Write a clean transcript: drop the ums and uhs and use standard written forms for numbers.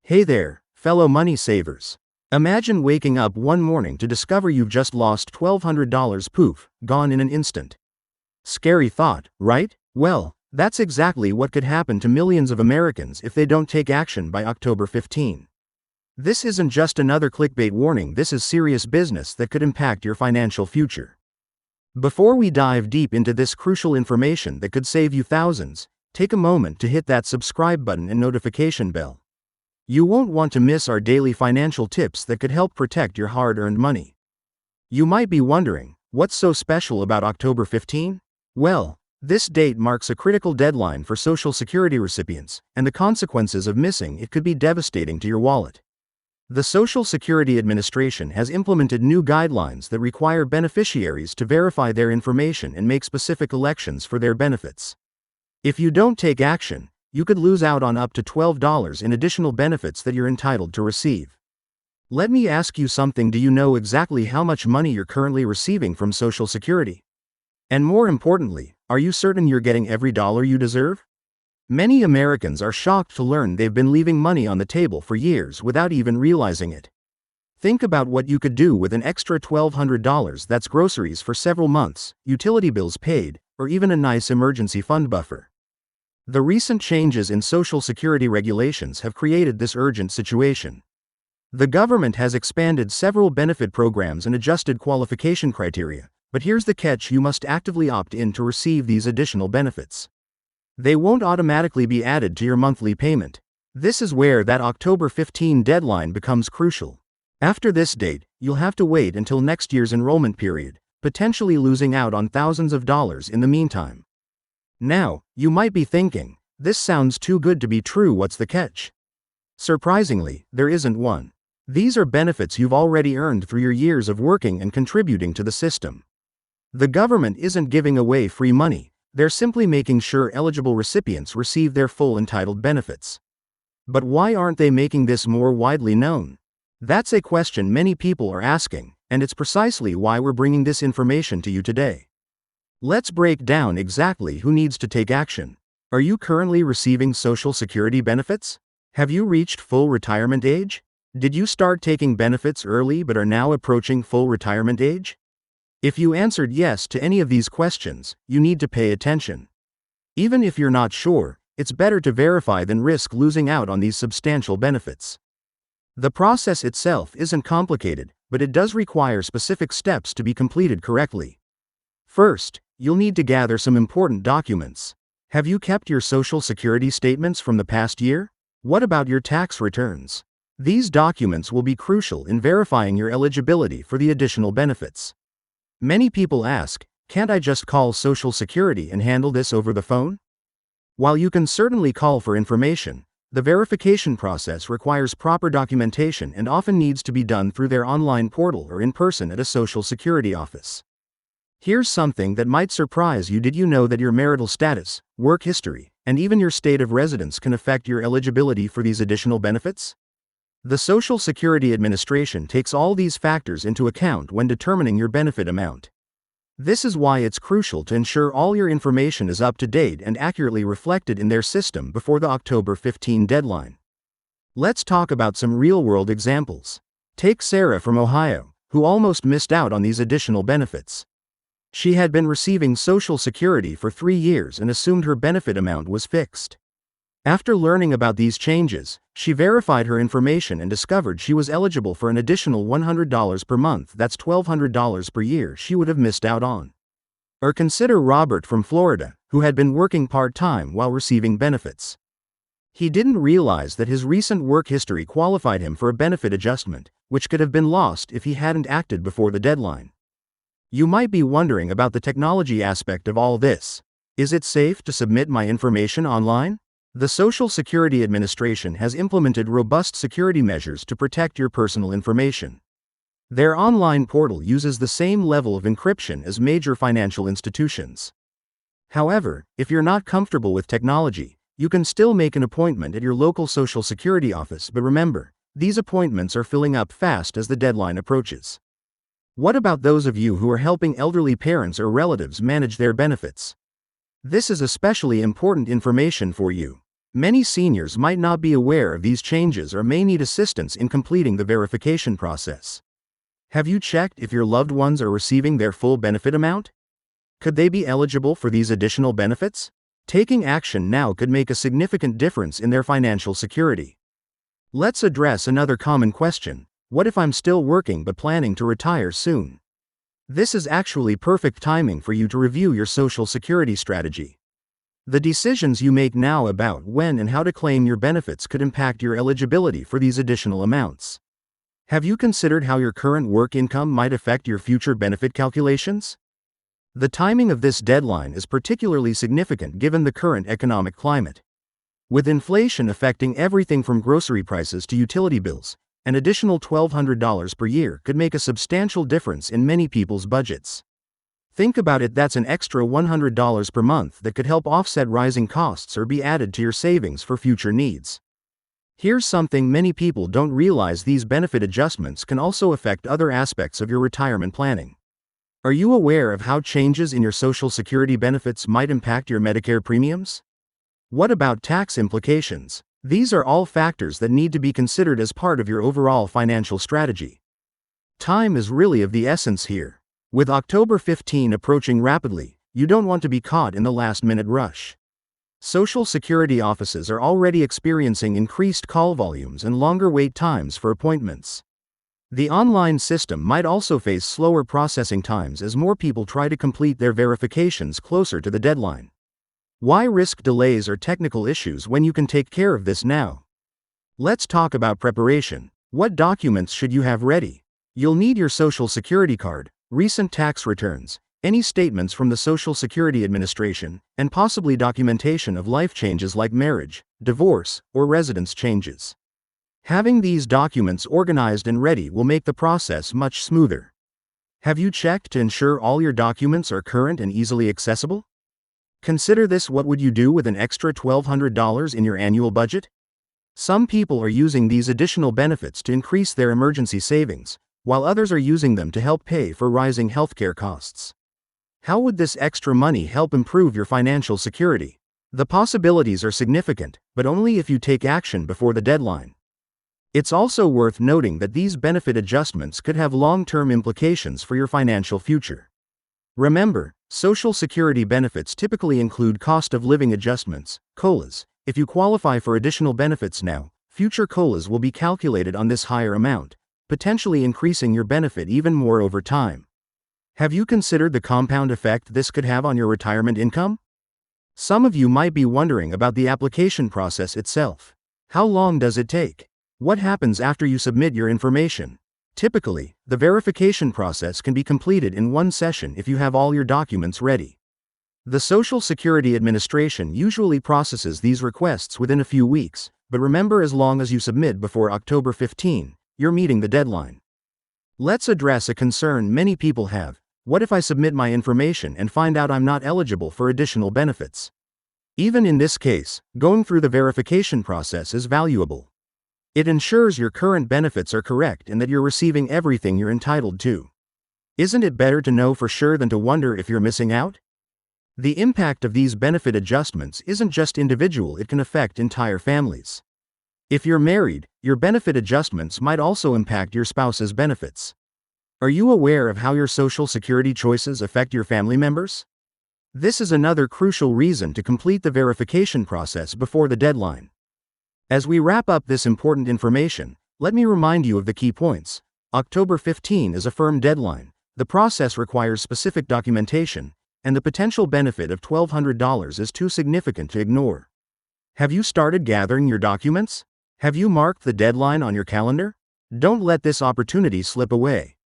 Hey there, fellow money savers. Imagine waking up one morning to discover you've just lost $1,200 poof, gone in an instant. Scary thought, right? Well, that's exactly what could happen to millions of Americans if they don't take action by October 15. This isn't just another clickbait warning, this is serious business that could impact your financial future. Before we dive deep into this crucial information that could save you thousands, take a moment to hit that subscribe button and notification bell. You won't want to miss our daily financial tips that could help protect your hard-earned money. You might be wondering, what's so special about October 15? Well, this date marks a critical deadline for Social Security recipients, and the consequences of missing it could be devastating to your wallet. The Social Security Administration has implemented new guidelines that require beneficiaries to verify their information and make specific elections for their benefits. If you don't take action, you could lose out on up to $12 in additional benefits that you're entitled to receive. Let me ask you something: do you know exactly how much money you're currently receiving from Social Security? And more importantly, are you certain you're getting every dollar you deserve? Many Americans are shocked to learn they've been leaving money on the table for years without even realizing it. Think about what you could do with an extra $1,200. That's groceries for several months, utility bills paid, or even a nice emergency fund buffer. The recent changes in Social Security regulations have created this urgent situation. The government has expanded several benefit programs and adjusted qualification criteria, but here's the catch: you must actively opt in to receive these additional benefits. They won't automatically be added to your monthly payment. This is where that October 15 deadline becomes crucial. After this date, you'll have to wait until next year's enrollment period, potentially losing out on thousands of dollars in the meantime. Now, you might be thinking, this sounds too good to be true, what's the catch? Surprisingly, there isn't one. These are benefits you've already earned through your years of working and contributing to the system. The government isn't giving away free money, they're simply making sure eligible recipients receive their full entitled benefits. But why aren't they making this more widely known? That's a question many people are asking, and it's precisely why we're bringing this information to you today. Let's break down exactly who needs to take action. Are you currently receiving Social Security benefits? Have you reached full retirement age? Did you start taking benefits early but are now approaching full retirement age? If you answered yes to any of these questions, you need to pay attention. Even if you're not sure, it's better to verify than risk losing out on these substantial benefits. The process itself isn't complicated, but it does require specific steps to be completed correctly. First, you'll need to gather some important documents. Have you kept your Social Security statements from the past year? What about your tax returns? These documents will be crucial in verifying your eligibility for the additional benefits. Many people ask, can't I just call Social Security and handle this over the phone? While you can certainly call for information, the verification process requires proper documentation and often needs to be done through their online portal or in person at a Social Security office. Here's something that might surprise you: did you know that your marital status, work history, and even your state of residence can affect your eligibility for these additional benefits? The Social Security Administration takes all these factors into account when determining your benefit amount. This is why it's crucial to ensure all your information is up to date and accurately reflected in their system before the October 15 deadline. Let's talk about some real-world examples. Take Sarah from Ohio, who almost missed out on these additional benefits. She had been receiving Social Security for 3 years and assumed her benefit amount was fixed. After learning about these changes, she verified her information and discovered she was eligible for an additional $100 per month. That's $1,200 per year she would have missed out on. Or consider Robert from Florida, who had been working part-time while receiving benefits. He didn't realize that his recent work history qualified him for a benefit adjustment, which could have been lost if he hadn't acted before the deadline. You might be wondering about the technology aspect of all this. Is it safe to submit my information online? The Social Security Administration has implemented robust security measures to protect your personal information. Their online portal uses the same level of encryption as major financial institutions. However, if you're not comfortable with technology, you can still make an appointment at your local Social Security office, but remember, these appointments are filling up fast as the deadline approaches. What about those of you who are helping elderly parents or relatives manage their benefits? This is especially important information for you. Many seniors might not be aware of these changes or may need assistance in completing the verification process. Have you checked if your loved ones are receiving their full benefit amount? Could they be eligible for these additional benefits? Taking action now could make a significant difference in their financial security. Let's address another common question. What if I'm still working but planning to retire soon? This is actually perfect timing for you to review your Social Security strategy. The decisions you make now about when and how to claim your benefits could impact your eligibility for these additional amounts. Have you considered how your current work income might affect your future benefit calculations? The timing of this deadline is particularly significant given the current economic climate. With inflation affecting everything from grocery prices to utility bills, an additional $1,200 per year could make a substantial difference in many people's budgets. Think about it, that's an extra $100 per month that could help offset rising costs or be added to your savings for future needs. Here's something many people don't realize: these benefit adjustments can also affect other aspects of your retirement planning. Are you aware of how changes in your Social Security benefits might impact your Medicare premiums? What about tax implications? These are all factors that need to be considered as part of your overall financial strategy. Time is really of the essence here. With October 15 approaching rapidly, you don't want to be caught in the last-minute rush. Social Security offices are already experiencing increased call volumes and longer wait times for appointments. The online system might also face slower processing times as more people try to complete their verifications closer to the deadline. Why risk delays or technical issues when you can take care of this now? Let's talk about preparation. What documents should you have ready? You'll need your Social Security card, recent tax returns, any statements from the Social Security Administration, and possibly documentation of life changes like marriage, divorce, or residence changes. Having these documents organized and ready will make the process much smoother. Have you checked to ensure all your documents are current and easily accessible? Consider this: what would you do with an extra $1,200 in your annual budget? Some people are using these additional benefits to increase their emergency savings, while others are using them to help pay for rising healthcare costs. How would this extra money help improve your financial security? The possibilities are significant, but only if you take action before the deadline. It's also worth noting that these benefit adjustments could have long-term implications for your financial future. Remember, Social Security benefits typically include cost of living adjustments, COLAs. If you qualify for additional benefits now, future COLAs will be calculated on this higher amount, potentially increasing your benefit even more over time. Have you considered the compound effect this could have on your retirement income? Some of you might be wondering about the application process itself. How long does it take? What happens after you submit your information? Typically, the verification process can be completed in one session if you have all your documents ready. The Social Security Administration usually processes these requests within a few weeks, but remember, as long as you submit before October 15, you're meeting the deadline. Let's address a concern many people have. What if I submit my information and find out I'm not eligible for additional benefits? Even in this case, going through the verification process is valuable. It ensures your current benefits are correct and that you're receiving everything you're entitled to. Isn't it better to know for sure than to wonder if you're missing out? The impact of these benefit adjustments isn't just individual, it can affect entire families. If you're married, your benefit adjustments might also impact your spouse's benefits. Are you aware of how your Social Security choices affect your family members? This is another crucial reason to complete the verification process before the deadline. As we wrap up this important information, let me remind you of the key points. October 15 is a firm deadline. The process requires specific documentation, and the potential benefit of $1,200 is too significant to ignore. Have you started gathering your documents? Have you marked the deadline on your calendar? Don't let this opportunity slip away.